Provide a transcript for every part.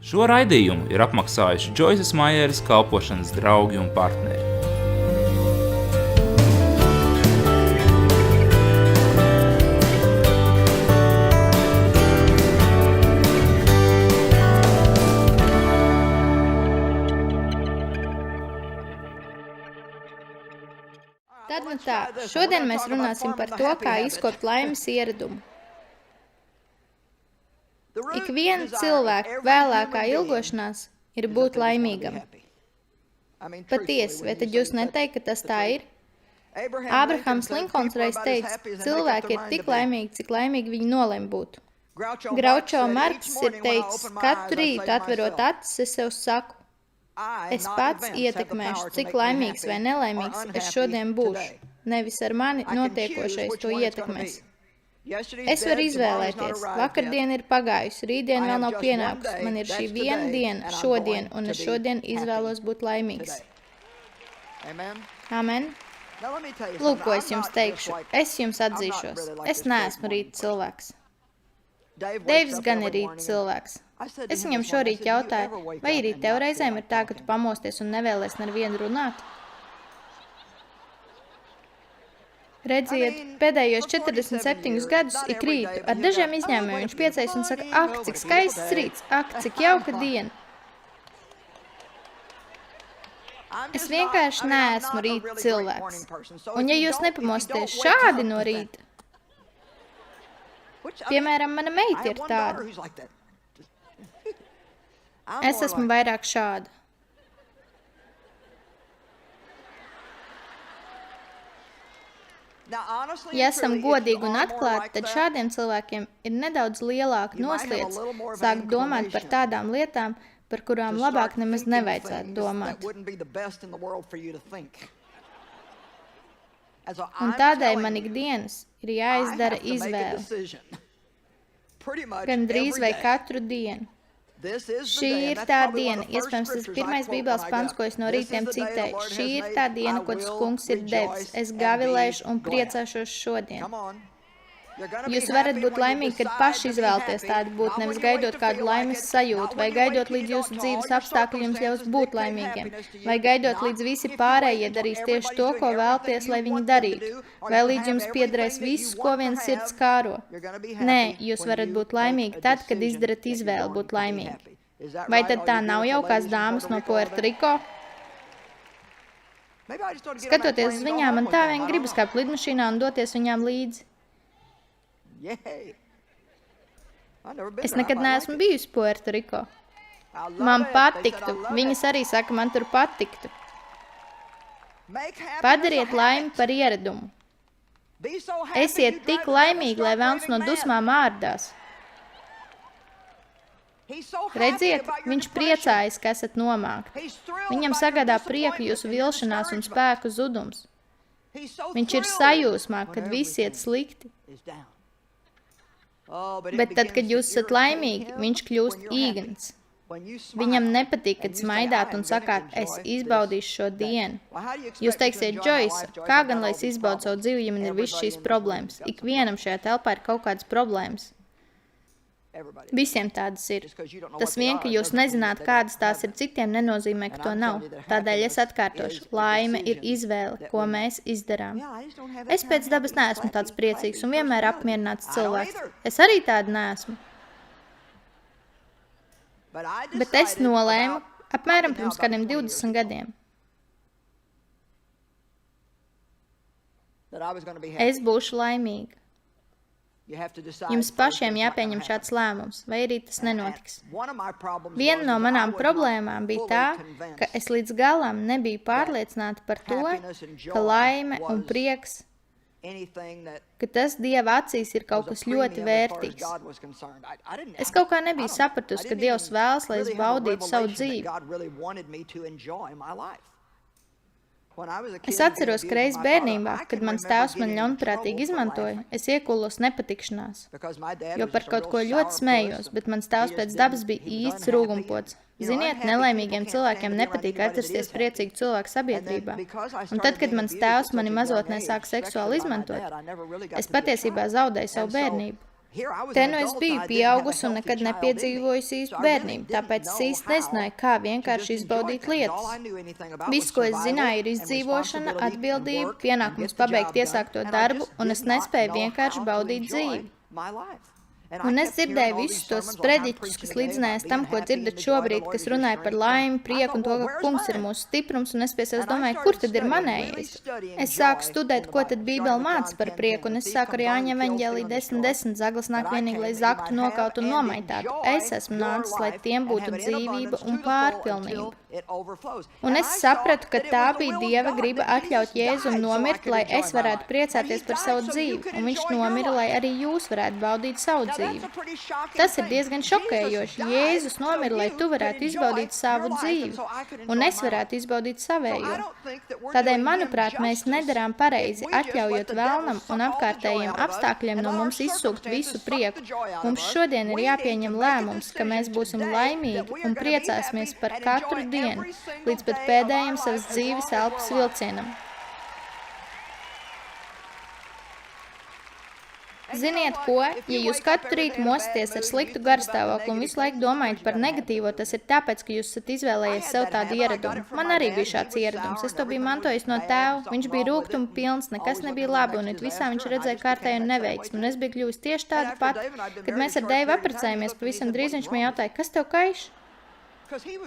Šo raidījumu ir apmaksājuši Džoisas Maieres kalpošanas draugi un partneri. Tad nu tā, šodien mēs runāsim par to, kā izkopt laimes ieradumu. Ikviena cilvēka vēlākā ilgošanās ir būt laimīgam. Patiesi, vai tad jūs neteikt, ka tas tā ir? Ābrahams Linkons reiz teica, cilvēki ir tik laimīgi, cik laimīgi viņi nolem būt. Graučo Marks ir teicis, katru rītu atverot acis, es sev saku, es pats ietekmēšu, cik laimīgs vai nelaimīgs es šodien būšu, nevis ar mani notiekošais to ietekmēs. Es varu izvēlēties, vakardiena ir pagājusi, rītdiena vēl nav pienākusi, man ir šī viena diena, šodien, un es šodien izvēlos būt laimīgs. Amen. Lūk, ko es jums teikšu, es jums atzīšos, es neesmu rīta cilvēks. Deivs gan ir rīta cilvēks. Es viņam šorīt jautāju, vai arī tev reizēm ir tā, ka tu pamosties un nevēlies nevienu runāt? Redziet, pēdējos 47 gadus ik rītu, ar dažiem izņēmumiem viņš piecējas un saka, ak, cik skaists rīts, ak, cik jauka diena. Es vienkārši neesmu rīta cilvēks. Un ja jūs nepamosties šādi no rīta, piemēram, mana meita ir tāda, es esmu vairāk šāda. Ja esam godīgi un atklāti, tad šādiem cilvēkiem ir nedaudz lielāka nosliedz sākt domāt par tādām lietām, par kurām labāk nemaz nevajadzētu domāt. Un tādēļ man ikdienas ir jāizdara izvēle. Gan drīz vai katru dienu. Šī ir tā diena, iespējams, tas pirmais bībeles pants, ko es no rītiem citēju. Šī ir tā diena, ko tas kungs ir devis. Es gavilēšu un priecāšos šodien. Jūs varat būt laimīgi, kad paši izvēlaties tādu būt, nevis gaidot kādu laimes sajūtu, vai gaidot līdz jūsu dzīves apstākļi jums ļaus būt laimīgiem, vai gaidot līdz visi pārējie darīs tieši to, ko vēlties, lai viņi darītu, vai līdz jums piederēs viss, ko viens sirds kāro. Nē, jūs varat būt laimīgi tad, kad izdarat izvēli būt laimīgi. Vai tad tā nav jaukās dāmas no Puerto Rico? Skatoties uz viņām, man tā vien gribas kāpt lidmašīnā un doties viņām līdzi. Es nekad neesmu bijusi Puerto Rico. Man patiktu. Viņas arī saka, man tur patiktu. Padariet laimi par ieradumu. Esiet tik laimīgi, lai velns no dusmām ārdās. Redziet, viņš priecājas, ka esat nomākti. Viņam sagādā prieku jūsu vilšanās un spēku zudums. Viņš ir sajūsmā, kad viss iet slikti. Bet tad, kad jūs esat laimīgi, viņš kļūst īgns. Viņam nepatīk, kad smaidāt un sakāt, es izbaudīšu šo dienu. Jūs teiksiet, Džoisa, kā gan lai es izbaudu savu dzīvi, ja man ir viss šīs problēmas? Ikvienam šajā telpā ir kaut kādas problēmas. Visiem tādas ir. Tas vien, ka jūs nezināt, kādas tās ir citiem, nenozīmē, ka to nav. Tādēļ es atkārtošu, laime ir izvēle, ko mēs izdarām. Es pēc dabas neesmu tāds priecīgs un vienmēr apmierināts cilvēks. Es arī tāda neesmu. Bet es nolēmu, apmēram pirms kādiem 20 gadiem. Es būšu laimīga. Jums pašiem jāpieņem šāds lēmums, vai arī tas nenotiks. Viena no manām problēmām bija tā, ka es līdz galam nebiju pārliecināta par to, ka laime un prieks, ka tas Dieva acīs ir kaut kas ļoti vērtīgs. Es kaut kā nebiju sapratusi, ka Dievs vēlas, lai es baudītu savu dzīvi. Es atceros, ka reiz bērnībā, kad mans tēvs man ļaunprātīgi izmantoja, es iekulos nepatikšanās, jo par kaut ko ļoti smējos, bet mans tēvs pēc dabas bija īsts rūgumpods. Ziniet, nelaimīgiem cilvēkiem nepatīk atrasties priecīgu cilvēku sabiedrībā. Un tad, kad mans tēvs mani mazotnē sāka seksuāli izmantot, es patiesībā zaudēju savu bērnību. Te nu es biju pieaugusi un nekad nepiedzīvojusi īstu bērnību, tāpēc es īsti nezināju, kā vienkārši izbaudīt lietas. Viss, ko es zināju, ir izdzīvošana, atbildība, pienākums pabeigt iesākto darbu, un es nespēju vienkārši baudīt dzīvi. Un es dzirdēju visus tos sprediķus, kas līdzinājās tam, ko dzirdat šobrīd, kas runāja par laimi, prieku un to, ka kungs ir mūsu stiprums, un es pie sevis domāju, kur tad ir manējais? Es sāku studēt, ko tad Bībele māca par prieku, un es sāku ar Jāņa evaņģēlī 10:10, zaglis nāk vienīgi, lai zaktu, nokautu un nomaitātu. Es esmu nācis, lai tiem būtu dzīvība un pārpilnība. Un es sapratu, ka tā bija Dieva griba atļaut Jēzum nomirt, lai es varētu priecāties par savu dzīvi, un viņš nomira, lai arī jūs varētu baudīt savu dzīvi. Tas ir diezgan šokējoši. Jēzus nomira, lai tu varētu izbaudīt savu dzīvi, un es varētu izbaudīt savējo. Tādēļ, manuprāt, mēs nedarām pareizi, atļaujot vēlnam un apkārtējiem apstākļiem no mums izsūkt visu prieku. Mums šodien ir jāpieņem lēmums, ka mēs būsim laimīgi un priecāsimies par katru dienu, līdz pat pēdējiem savas dzīves elpas vilcienam. Ziniet ko, ja jūs katru rītu mosties ar sliktu garstāvokli un visu laiku domājat par negatīvo, tas ir tāpēc, ka jūs esat izvēlējies sev tādu ieradumu. Man arī bija šāds ieradums, es to biju mantojis no tēva, viņš bija rūgtuma pilns, nekas nebija labi, un it visā viņš redzēja kārtēju neveiksmi, un es biju kļuvusi tieši tāda pati. Kad mēs ar Deivu apprecējāmies, pavisam drīz viņš man jautāja, kas tev kaiš?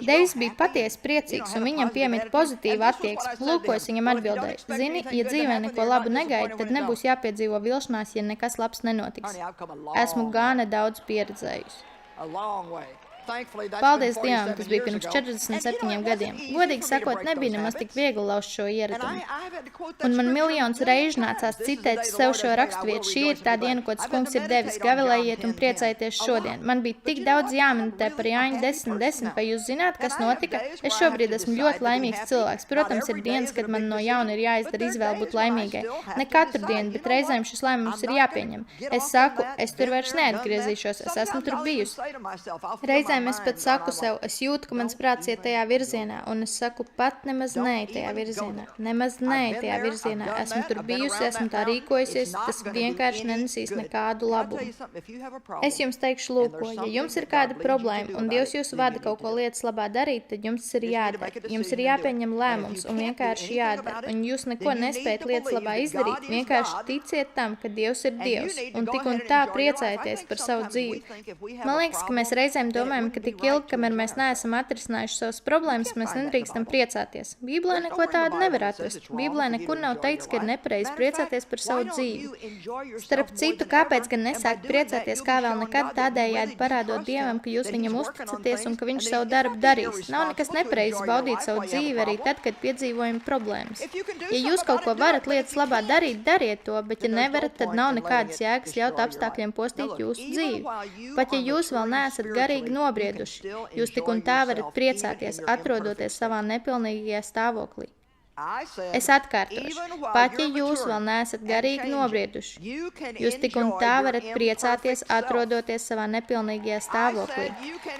Deivs bija patiesi priecīgs, un viņam piemīt pozitīva attieksme. Lūk, ko es viņam atbildēju. Zini, ja dzīvē neko labu negaidi, tad nebūs jāpiedzīvo vilšanās, ja nekas labs nenotiks. Esmu gana daudz pieredzējusi. Paldies Dievam, tas bija pirms 47 gadiem. Godīgi sakot, nebija nemaz tik viegli lauzt šo ieradumu. Un man miljonus reižu nācās citēt sev šo raksturvietu. Šī ir tā diena, ko tas kungs ir devis. Gavilējiet un priecājieties šodien. Man bija tik daudz jāminutē par Jāņa 10:10. Vai jūs zināt, kas notika? Es šobrīd esmu ļoti laimīgs cilvēks. Protams, ir dienas, kad man no jauna ir jāizdara izvēle būt laimīgai. Ne katru dienu, bet reizēm šis lēmums ir jāpieņem. Es saku, es tur vairs neatgriezīšos, es esmu tur bijusi. Reizēm es pat saku sev, es jūtu, ka mans prāts iet tajā virzienā, un es saku pat nemaz nē tajā virzienā. Nemaz nē tajā virzienā. Esmu tur bijusi, esmu tā rīkojusies, tas vienkārši nenesīs nekādu labumu. Es jums teikšu, lūko, ja jums ir kāda problēma, un Dievs jūs vada kaut ko lietas labā darīt, tad jums ir jādara. Jums ir jāpieņem lēmums, un vienkārši jādara. Un jūs neko nespējat lietas labā izdarīt, vienkārši ticiet tam, ka Dievs ir Dievs, un tik un tā priecājieties par savu dzīvi. Man liekas, ka mēs reizēm domājam, ka tik ilgi, kamēr mēs neesam atrisinājuši savas problēmas, mēs nedrīkstam priecāties. Bībelē neko tādu nevar atrast. Bībelē nekur nav teikts, ka ir nepareizi priecāties par savu dzīvi. Starp citu, kāpēc gan nesākt priecāties kā vēl nekad tādējādi parādot Dievam, ka jūs viņam uzticaties un ka viņš savu darbu darīs? Nav nekas nepareizi baudīt savu dzīvi arī tad, kad piedzīvojam problēmas. Ja jūs kaut ko varat lietas labā darīt, dariet to, bet ja nevarat, tad nav nekādas jēgas ļaut apstākļiem postīt jūsu dzīvi. Pat ja jūs vēl neesat garīgi nobrieduši, jūs tik un tā varat priecāties, atrodoties savā nepilnīgajā stāvoklī. Es atkārtošu, pat ja jūs vēl neesat garīgi nobrieduši, jūs tik un tā varat priecāties, atrodoties savā nepilnīgajā stāvoklī.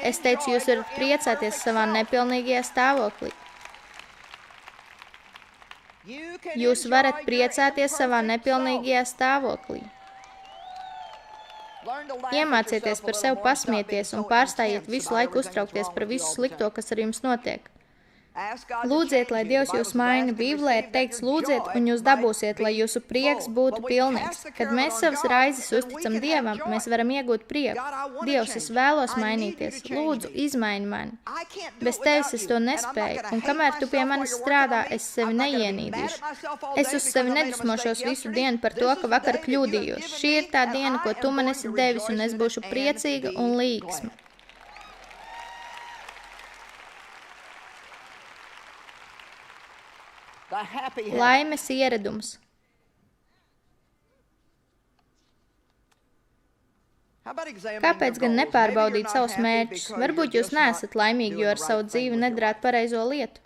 Es teicu, jūs varat priecāties savā nepilnīgajā stāvoklī. Jūs varat priecāties savā nepilnīgajā stāvoklī. Iemācieties par sevi pasmieties un pārstājiet visu laiku uztraukties par visu slikto, kas ar jums notiek. Lūdziet, lai Dievs jūs maina. Bībelē ir teikts, lūdziet, un jūs dabūsiet, lai jūsu prieks būtu pilnīgs. Kad mēs savas raizes uzticam Dievam, mēs varam iegūt prieku. Dievs, es vēlos mainīties. Lūdzu, izmaini mani. Bez tevis es to nespēju, un kamēr tu pie manis strādā, es sevi neienīdīšu. Es uz sevi nedusmošos visu dienu par to, ka vakar kļūdījos. Šī ir tā diena, ko tu man esi devis, un es būšu priecīga un līgsma. Laimes ieradums. Kāpēc gan nepārbaudīt savus mērķus? Varbūt jūs neesat laimīgi, jo ar savu dzīvi nedarāt pareizo lietu.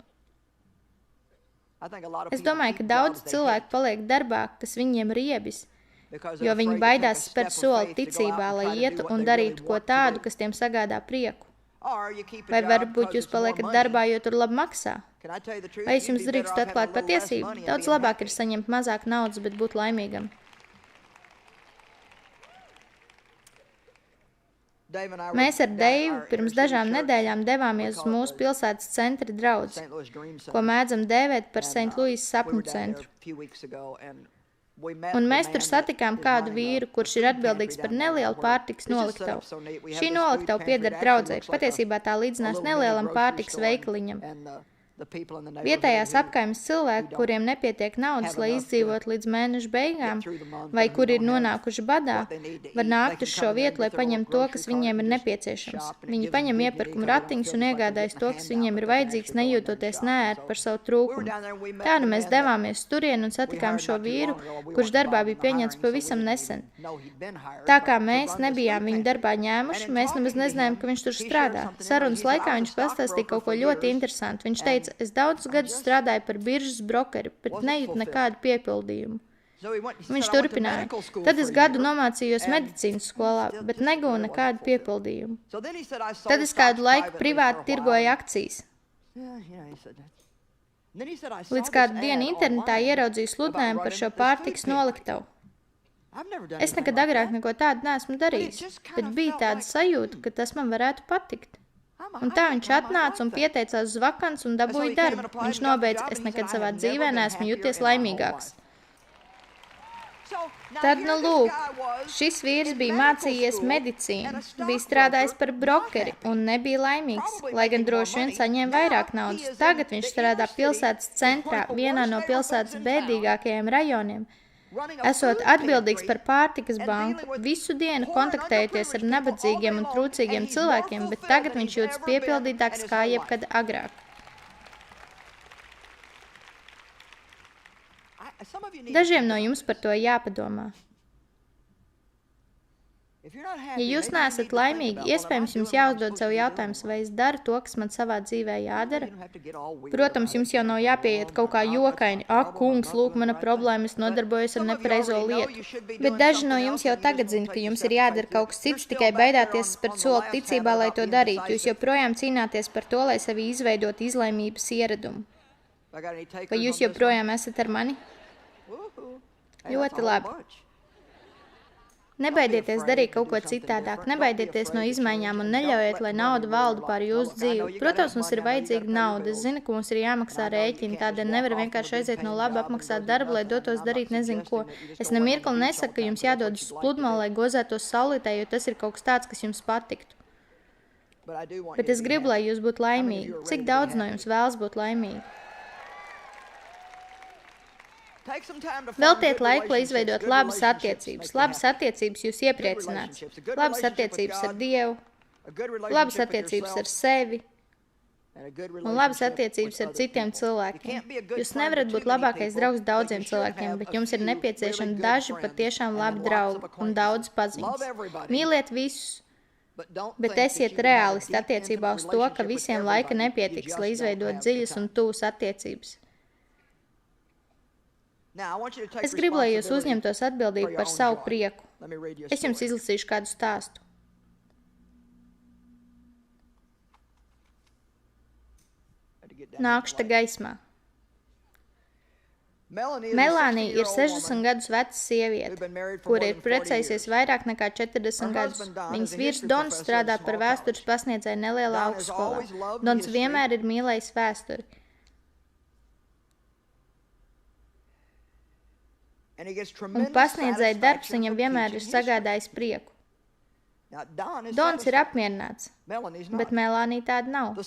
Es domāju, ka daudz cilvēku paliek darbā, kas viņiem riebis, jo viņi baidās spērt soli ticībā, lai ietu un darītu ko tādu, kas tiem sagādā prieku. Vai varbūt jūs paliekat darbā, jo tur labi maksā? Vai es jums drīkstu atklāt patiesību? Daudz labāk ir saņemt mazāk naudas, bet būt laimīgam. Mēs ar Deivu pirms dažām nedēļām devāmies uz mūsu pilsētas centra draudzi, ko mēdzam dēvēt par St. Louis sapņu centru. Un mēs tur satikām kādu vīru, kurš ir atbildīgs par nelielu pārtikas noliktavu. Šī noliktava pieder draudzei, patiesībā tā līdzinās nelielam pārtikas veikaliņam. Vietējās apkaimes cilvēki, kuriem nepietiek naudas, lai izdzīvot līdz mēneša beigām, vai kuri ir nonākuši badā, var nākt uz šo vietu, lai paņemtu to, kas viņiem ir nepieciešams. Viņi paņem iepirkuma ratiņus un iegādājas to, kas viņiem ir vajadzīgs, nejūtoties neērti par savu trūkumu. Tā nu mēs devāmies turien un satikām šo vīru, kurš darbā bija pieņemts pavisam nesen. Tā kā mēs nebijām viņu darbā ņēmuši, mēs nemaz nezinājām, ka viņš tur strādā. Sarunas laikā viņš pastāstīja kaut ko ļoti interesantu. Viņš teica, es daudzus gadus strādāju par biržas brokeri, bet nejūtu nekādu piepildījumu. Viņš turpināja. Tad es gadu nomācījos medicīnas skolā, bet negūju nekādu piepildījumu. Tad es kādu laiku privāti tirgoju akcijas. Līdz kādu dienu internetā ieraudzīju sludinājumu par šo pārtikas noliktavu. Es nekad agrāk neko tādu neesmu darījis, bet bija tāda sajūta, ka tas man varētu patikt. Un tā viņš atnāca un pieteicās uz vakans un dabūja darbu. Viņš nobeidza, es nekad savā dzīvē neesmu jūties laimīgāks. Tad, nu lūk, šis vīrs bija mācījies medicīnu, bija strādājis par brokeri un nebija laimīgs, lai gan droši vien saņēma vairāk naudas. Tagad viņš strādā pilsētas centrā, vienā no pilsētas bēdīgākajiem rajoniem. Esot atbildīgs par pārtikas banku, visu dienu kontaktējoties ar nabadzīgiem un trūcīgiem cilvēkiem, bet tagad viņš jūtas piepildītāks kā jebkad agrāk. Dažiem no jums par to jāpadomā. Ja jūs neesat laimīgi, iespējams jums jāuzdod sev jautājums, vai es daru to, kas man savā dzīvē jādara. Protams, jums jau nav jāpieiet kaut kā jokaini. Ak, kungs, lūk, mana problēma, es nodarbojos ar nepareizo lietu. Bet daži no jums jau tagad zina, ka jums ir jādara kaut kas cits, tikai baidāties spērt soli ticībā, lai to darītu. Jūs joprojām cīnāties par to, lai sevi izveidot izlaimības ieradumu. Vai jūs joprojām esat ar mani? Ļoti labi. Nebaidieties darīt kaut ko citādāk, nebaidieties no izmaiņām un neļaujiet, lai nauda valda pār jūsu dzīvi. Protams, mums ir vajadzīga nauda. Es zinu, ka mums ir jāmaksā rēķini, tādēļ nevar vienkārši aiziet no labi apmaksāt darbu, lai dotos darīt nezinu ko. Es nemirkli nesaku, ka jums jādodas uz pludmali, lai gozētos saulītē, jo tas ir kaut kas tāds, kas jums patiktu. Bet es gribu, lai jūs būtu laimīgi. Cik daudz no jums vēlas būt laimīgi? Veltiet laiku, lai izveidot labas attiecības. Labas attiecības jūs iepriecināts. Labas attiecības ar Dievu, labas attiecības ar sevi un labas attiecības ar citiem cilvēkiem. Jūs nevarat būt labākais draugs daudziem cilvēkiem, bet jums ir nepieciešami daži patiešām labi draugi un daudz paziņas. Mīliet visus, bet esiet reālisti attiecībā uz to, ka visiem laika nepietiks, lai izveidot dziļas un tuvas attiecības. Es gribu, lai jūs uzņemtos atbildību par savu prieku. Es jums izlasīšu kādu stāstu. Nākšu te gaismā. Melānija ir 60 gadus veca sieviete, kura ir precējusies vairāk nekā 40 gadus. Viņas vīrs Dons strādā par vēstures pasniedzēju nelielā augstskolā. Dons vienmēr ir mīlējis vēsturi. Un pasniedzēja darbs viņam vienmēr ir sagādājis prieku. Dons ir apmierināts, bet Melānija tāda nav.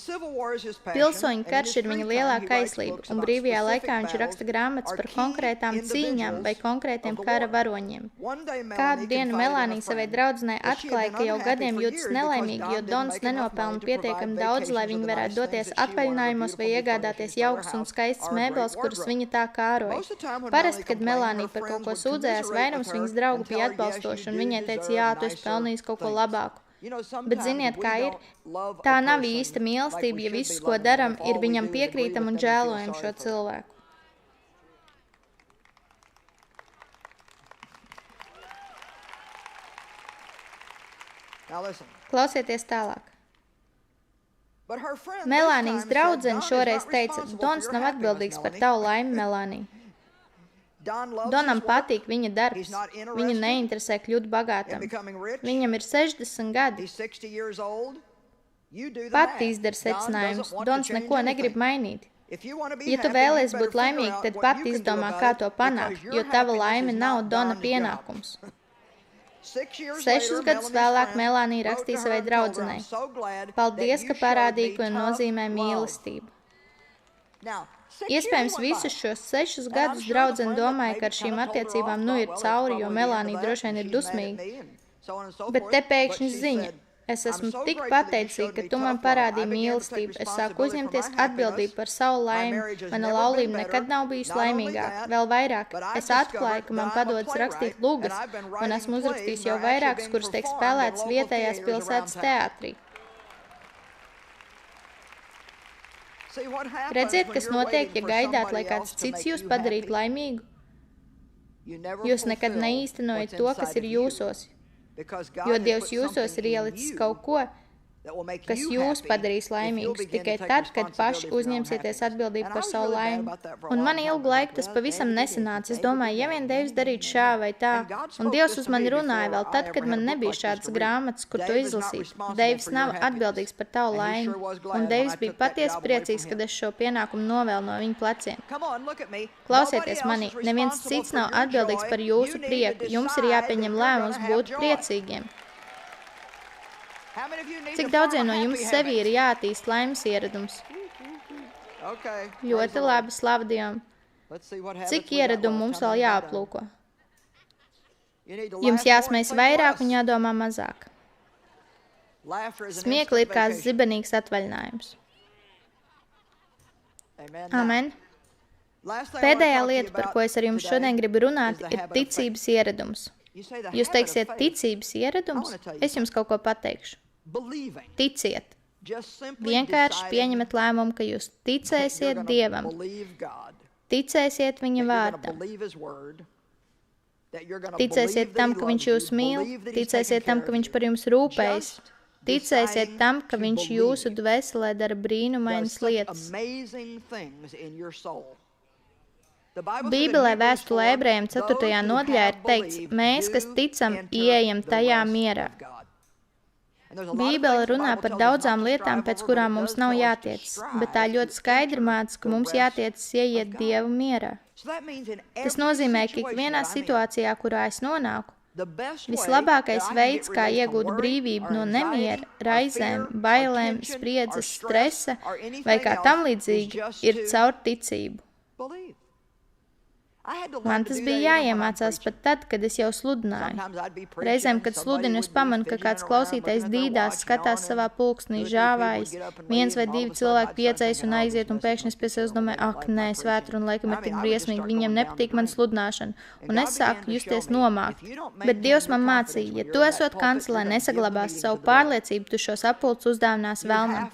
Pilsoņu karš ir viņa lielākā aizlība, un brīvajā laikā viņš raksta grāmatas par konkrētām cīņām vai konkrētiem kara varoņiem. Kādu dienu Melānija savai draudzenei atklāja, ka jau gadiem jūtas nelaimīgi, jo Dons nenopelna pietiekami daudz, lai viņi varētu doties atvaļinājumos vai iegādāties jaukas un skaistas mēbeles, kuras viņa tā kāroja. Parasti, kad Melānija par kaut ko sūdzējās, vairums viņas draugu bija atbalstoši, un viņai teica, jā, tu esi pelnījis kaut ko labāku. Bet ziniet, kā ir? Tā nav īsta mīlestība, ja viss, ko daram, ir viņam piekrītam un žēlojam šo cilvēku. Klausieties tālāk. Melānijas draudzene šoreiz teica, Dons nav atbildīgs par tavu laimi, Melānija. Donam patīk viņa darbs. Viņu neinteresē kļūt bagātam. Viņam ir 60 gadi. Pati izdara secinājumus. Dons neko negrib mainīt. Ja tu vēlies būt laimīga, tad pati izdomā, kā to panākt, jo tava laime nav Dona pienākums. 6 gadus vēlāk Melānija rakstīja savai draudzenei: Paldies, ka parādīji, ko nozīmē mīlestība. Iespējams, visus šos 6 gadus draudzene domāja, ka ar šīm attiecībām nu ir cauri, jo Melānija droši vien ir dusmīga. Bet te pēkšņi ziņa: Es esmu tik pateicīga, ka tu man parādīji mīlestību. Es sāku uzņemties atbildību par savu laimi. Mana laulība nekad nav bijusi laimīgāka. Vēl vairāk, es atklāju, ka man padodas rakstīt lugas, un esmu uzrakstījis jau vairākas, kuras tiek spēlētas vietējās pilsētas teātrī. Redziet, kas notiek, ja gaidāt, lai kāds cits jūs padarītu laimīgu? Jūs nekad neīstenojat to, kas ir jūsos. Jo Dievs jūsos ir ielicis kaut ko, kas jūs padarīs laimīgus tikai tad, kad paši uzņemsieties atbildību par savu laimi. Un man ilgu laiku tas pavisam nesanāca. Es domāju, ja vien Dievs darītu šā vai tā, un Dievs uz mani runāja vēl tad, kad man nebija šādas grāmatas, kur to izlasīt. Dievs nav atbildīgs par tavu laimi, un Dievs bija patiesi priecīgs, kad es šo pienākumu novēlu no viņa pleciem. Klausieties manī, neviens cits nav atbildīgs par jūsu prieku. Jums ir jāpieņem lēmums būt priecīgiem. Cik daudziem no jums sevī ir jāattīst laimes ieradums? Ļoti labi, slavu Dievam. Cik ieradumu mums vēl jāaplūko? Jums jāsmējas vairāk un jādomā mazāk. Smiekli ir kā zibenīgs atvaļinājums. Amen. Pēdējā lieta, par ko es ar jums šodien gribu runāt, ir ticības ieradums. Jūs teiksiet, ticības ieradums? Es jums kaut ko pateikšu. Ticiet. Vienkārši pieņemat lēmumu, ka jūs ticēsiet Dievam. Ticēsiet viņa vārdam. Ticēsiet tam, ka viņš jūs mīl. Ticēsiet tam, ka viņš par jums rūpējas. Ticēsiet tam, ka viņš jūsu dvēselē dara brīnumainas lietas. Bībelē vēstulē Ebrejiem 4. nodaļā ir teikts: Mēs, kas ticam, ieejam tajā mierā. Bībele runā par daudzām lietām, pēc kurām mums nav jātiecas, bet tā ļoti skaidri māca, ka mums jātiecas ieiet Dievu mierā. Tas nozīmē, ka ikvienā situācijā, kurā es nonāku, vislabākais veids, kā iegūt brīvību no nemiera, raizēm, bailēm, spriedzes, stresa vai kā tam līdzīgi, ir caur ticību. Man tas bija jāiemācās pat tad, kad es jau sludināju. Reizēm, kad sludinu, es pamanu, ka kāds klausītājs dīdās, skatās savā pulksnī, žāvājas, 1 vai 2 cilvēki piecējas un aiziet, un pēkšņi es pie sevis domāju, ak, nē, svētra un laikam ir tik briesmīgi, viņiem nepatīk man sludināšana, un es sāku justies nomākt. Bet Dievs man mācīja, ja tu esot kancelē nesaglabās savu pārliecību, tu šos apulcus uzdāvinās velnam.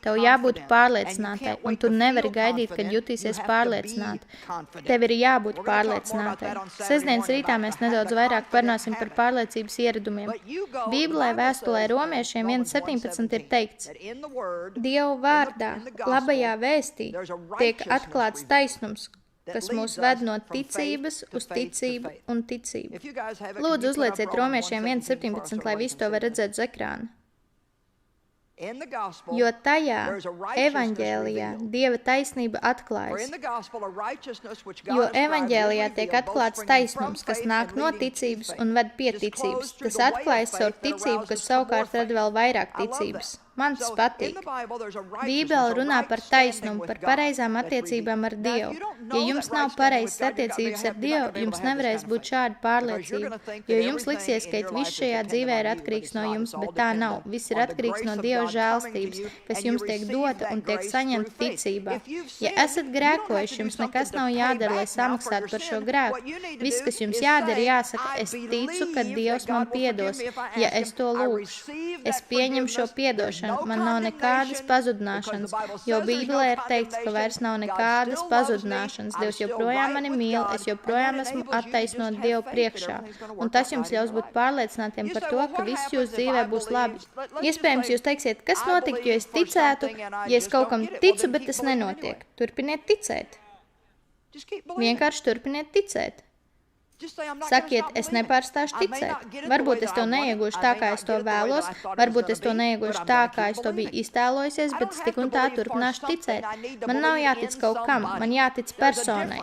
Tev jābūt pārliecinātai, un tu nevari gaidīt, kad jutīsies pārliecināti. Tev ir jābūt pārliecinātai. Sestdienas rītā mēs nedaudz vairāk parunāsim par pārliecības ieradumiem. Bībelē vēstulē Romiešiem 1:17 ir teikts: Dieva vārdā, labajā vēstī, tiek atklāts taisnums, kas mūs ved no ticības uz ticību un ticību. Lūdzu, uzlieciet Romiešiem 1:17, lai visi to var redzēt uz ekrāna. Jo tajā evaņģēlijā Dieva taisnība atklājas. Jo evaņģēlijā tiek atklāts taisnums, kas nāk no ticības un ved pie ticības. Tas atklājas caur ticību, kas savukārt rada vēl vairāk ticības. Man tas patīk. Bībele runā par taisnumu, par pareizām attiecībām ar Dievu. Ja jums nav pareizas attiecības ar Dievu, jums nevarēs būt šāda pārliecība, jo jums liksies, ka viss šajā dzīvē ir atkarīgs no jums, bet tā nav. Viss ir atkarīgs no Dieva žēlstības, kas jums tiek dota un tiek saņemta ticībā. Ja esat grēkojuši, jums nekas nav jādara, lai samaksātu par šo grēku. Viss, kas jums jādara, jāsaka, es ticu, ka Dievs man piedos, ja es to lūgšu. Es pieņemu šo piedošanu. Man nav nekādas pazudināšanas, jo Bībelē ir teikts, ka vairs nav nekādas pazudināšanas. Dievs joprojām mani mīl, es joprojām esmu attaisnot Dievu priekšā. Un tas jums ļaus būt pārliecinātiem par to, ka viss jūsu dzīvē būs labi. Iespējams, jūs teiksiet, kas notiktu, ja es ticētu, ja es kaut kam ticu, bet tas nenotiek. Turpiniet ticēt. Vienkārši turpiniet ticēt. Sakiet, es nepārstāšu ticēt. Varbūt es to neiegūšu tā, kā es to vēlos, varbūt es to neiegūšu tā, kā es to biju iztēlojusies, bet es tik un tā turpināšu ticēt. Man nav jātic kaut kam, man jātic personai.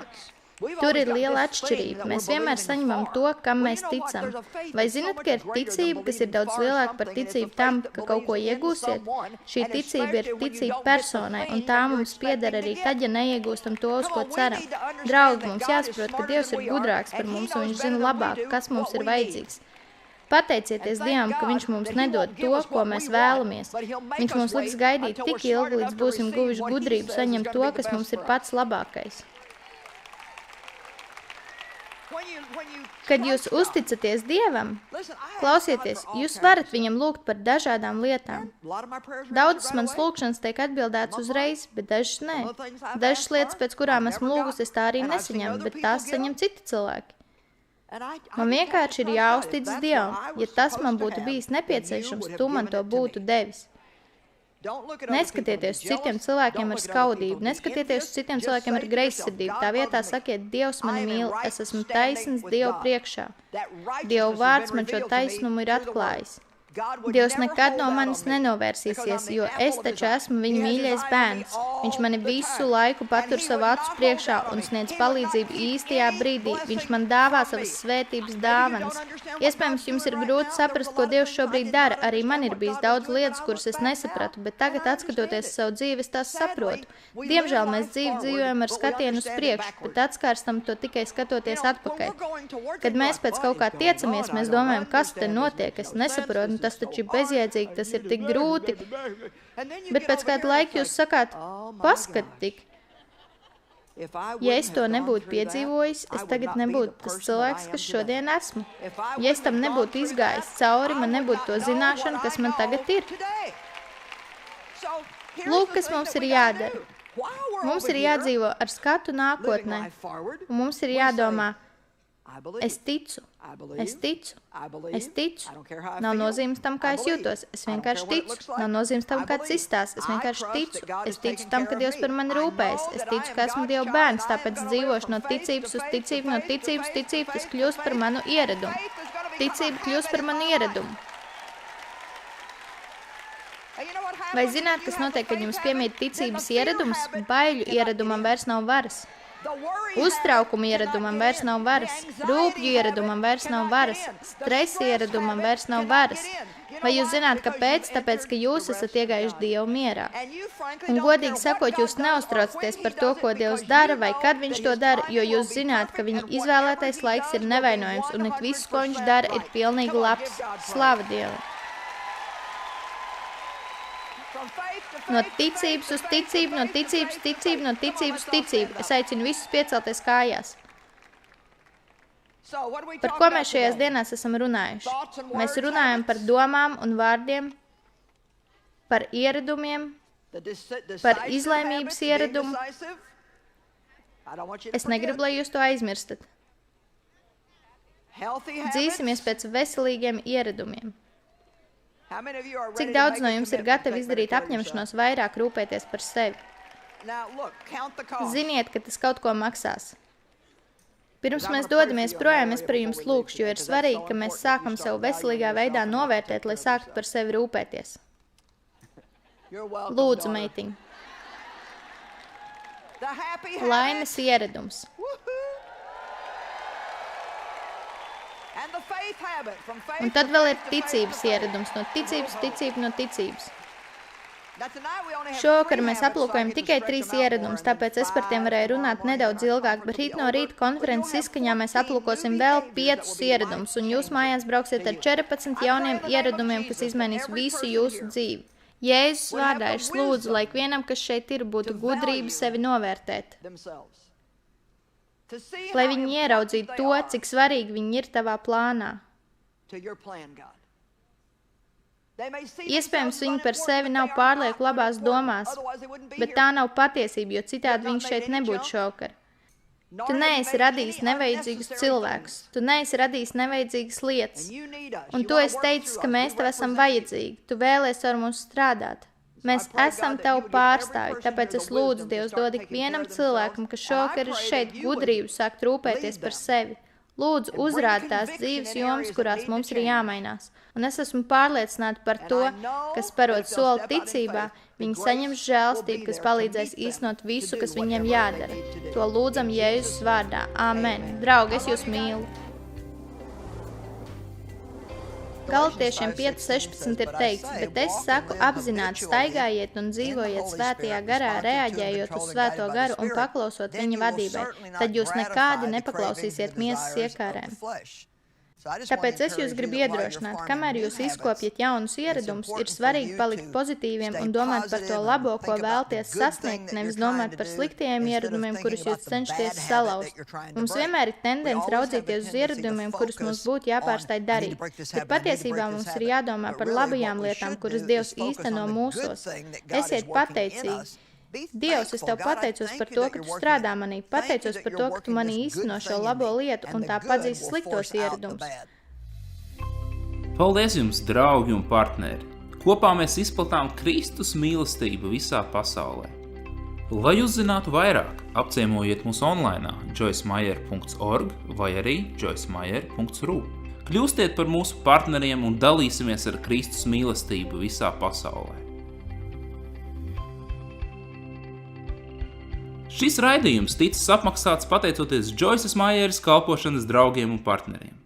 Tur ir liela atšķirība. Mēs vienmēr saņemam to, kam mēs ticam. Vai zinat, ka ir ticība, kas ir daudz lielāka par ticību tam, ka kaut ko iegūsiet? Šī ticība ir ticība personai, un tā mums pieder arī tad, ja neiegūstam to, uz ko ceram. Draugi, mums jāsaprot, ka Dievs ir gudrāks par mums, un viņš zina labāk, kas mums ir vajadzīgs. Pateicieties Dievam, ka viņš mums nedod to, ko mēs vēlamies. Viņš mums liks gaidīt tik ilgi, līdz būsim guvuši gudrību saņemt to, kas mums ir pats labākais. Kad jūs uzticaties Dievam, klausieties, jūs varat viņam lūgt par dažādām lietām. Daudzas manas lūgšanas tiek atbildētas uzreiz, bet dažas nē. Dažas lietas, pēc kurām esmu lūgusi, es tā arī nesaņemu, bet tās saņem citi cilvēki. Man vienkārši ir jāuzticas Dievam. Ja tas man būtu bijis nepieciešams, tu man to būtu devis. Neskatieties uz citiem cilvēkiem ar skaudību, neskatieties uz citiem cilvēkiem ar greizsirdību. Tā vietā sakiet, Dievs mani mīl, es esmu taisns Dievu priekšā. Dievu vārds man šo taisnumu ir atklājis. Dievs nekad no manis nenovērsīsies, jo es taču esmu viņa mīļais bērns. Viņš mani visu laiku patur savu acu priekšā un sniedz palīdzību īstajā brīdī. Viņš man dāvā savas svētības dāvanas. Iespējams, jums ir grūti saprast, ko Dievs šobrīd dara. Arī man ir bijis daudz lietas, kuras es nesapratu, bet tagad, atskatoties savu dzīvi, es tās saprotu. Diemžēl mēs dzīvojam ar skatienu uz priekšu, bet atskārstam to tikai skatoties atpakaļ. Kad mēs pēc kaut kā tiecamies, mēs domājam, kas te notiek, es nesaprotu. Tas taču ir bezjēdzīgi, tas ir tik grūti. Bet pēc kāda laika jūs sakāt, paskat tik. Ja es to nebūtu piedzīvojis, es tagad nebūtu tas cilvēks, kas šodien esmu. Ja es tam nebūtu izgājis cauri, man nebūtu to zināšanu, kas man tagad ir. Lūk, kas mums ir jādara. Mums ir jādzīvo ar skatu nākotnē. Un mums ir jādomā, es ticu. Es ticu. Es ticu. Nav nozīmes tam, kā es jūtos. Es vienkārši ticu. Nav nozīmes tam, kāds izstās. Es vienkārši ticu. Es ticu tam, ka Dievs par mani rūpējas. Es ticu, ka esmu Dieva bērns, tāpēc dzīvošu no ticības uz ticību, no ticības ticību, tas kļūst par manu ieradumu. Ticība kļūst par manu ieradumu. Vai zināt, kas notiek, kad jums piemīt ticības ieradums? Baiļu ieradumam vairs nav varas. Uztraukuma ieradumam vairs nav varas, rūpju ieradumam vairs nav varas, stresa ieradumam vairs nav varas. Vai jūs zināt, kāpēc? Tāpēc, ka jūs esat iegājuši Dievu mierā. Un godīgi sakot, jūs neuztraucaties par to, ko Dievs dara vai kad viņš to dara, jo jūs zināt, ka viņa izvēlētais laiks ir nevainojams un it viss, ko viņš dara, ir pilnīgi labs. Slava Dievam! No ticības uz ticību, no ticības ticību, no ticības ticību. Es aicinu visus piecelties kājās. Par ko mēs šajās dienās esam runājuši? Mēs runājam par domām un vārdiem, par ieradumiem, par izlēmības ieradumu. Es negribu, lai jūs to aizmirstat. Dzīsimies pēc veselīgiem ieradumiem. Cik daudz no jums ir gatavi izdarīt apņemšanos vairāk rūpēties par sevi? Ziniet, ka tas kaut ko maksās. Pirms mēs dodamies projām, es par jums lūkšu, jo ir svarīgi, ka mēs sākam sev veselīgā veidā novērtēt, lai sāktu par sevi rūpēties. Lūdzu, meitiņ. Laimes ieradums. Un tad vēl ir ticības ieradums, no ticības, ticība, no ticības. Šovakar mēs aplūkojam tikai 3 ieradumus, tāpēc es par tiem varēju runāt nedaudz ilgāk, bet rīt no rīta konferences izskaņā mēs aplūkosim vēl 5 ieradumus, un jūs mājās brauksiet ar 14 jauniem ieradumiem, kas izmainīs visu jūsu dzīvi. Jēzus vārdā es lūdzu, lai ikvienam, kas šeit ir, būtu gudrība sevi novērtēt. Lai viņi ieraudzītu to, cik svarīgi viņi ir tavā plānā. Iespējams, viņi par sevi nav pārlieku labās domās, bet tā nav patiesība, jo citādi viņi šeit nebūtu šovakar. Tu neesi radījis nevajadzīgus cilvēkus, tu neesi radījis nevajadzīgas lietas, un tu esi teicis, ka mēs tev esam vajadzīgi, tu vēlies ar mums strādāt. Mēs esam Tavu pārstāvji, tāpēc es lūdzu, Dievs, dod ikvienam cilvēkam, kas šovakar ir šeit, gudrību sākt rūpēties par sevi. Lūdzu, uzrādi tās dzīves jomas, kurās mums ir jāmainās. Un es esmu pārliecināta par to, kas parod soli ticībā, viņi saņems žēlstību, kas palīdzēs īstenot visu, kas viņiem jādara. To lūdzam Jēzus vārdā. Āmen. Draugi, es jūs mīlu. Galatiešiem 5:16 ir teikts, bet es saku apzināti staigājiet un dzīvojiet svētajā garā, reaģējot uz svēto garu un paklausot viņa vadībai, tad jūs nekādi nepaklausīsiet miesas iekārēm. Tāpēc es jūs gribu iedrošināt, kamēr jūs izkopjat jaunus ieradumus, ir svarīgi palikt pozitīviem un domāt par to labo, ko vēlties sasniegt, nevis domāt par sliktajiem ieradumiem, kurus jūs cenšaties salauzt. Mums vienmēr ir tendence raudzīties uz ieradumiem, kurus mums būtu jāpārstāj darīt, bet patiesībā mums ir jādomā par labajām lietām, kuras Dievs īsteno mūsos. Esiet pateicīgi. Dievs, es Tev pateicos par to, ka Tu strādā manī, pateicos par to, ka Tu manī īsteno šo labo lietu un tā padzīst sliktos ieradumus. Paldies jums, draugi un partneri! Kopā mēs izplatām Kristus mīlestību visā pasaulē. Lai uzzinātu vairāk, apciemojiet mūs online joycemeyer.org vai arī joycemeyer.ru. Kļūstiet par mūsu partneriem un dalīsimies ar Kristus mīlestību visā pasaulē. Šis raidījums ticis apmaksāts pateicoties Joyces Meyeras kalpošanas draugiem un partneriem.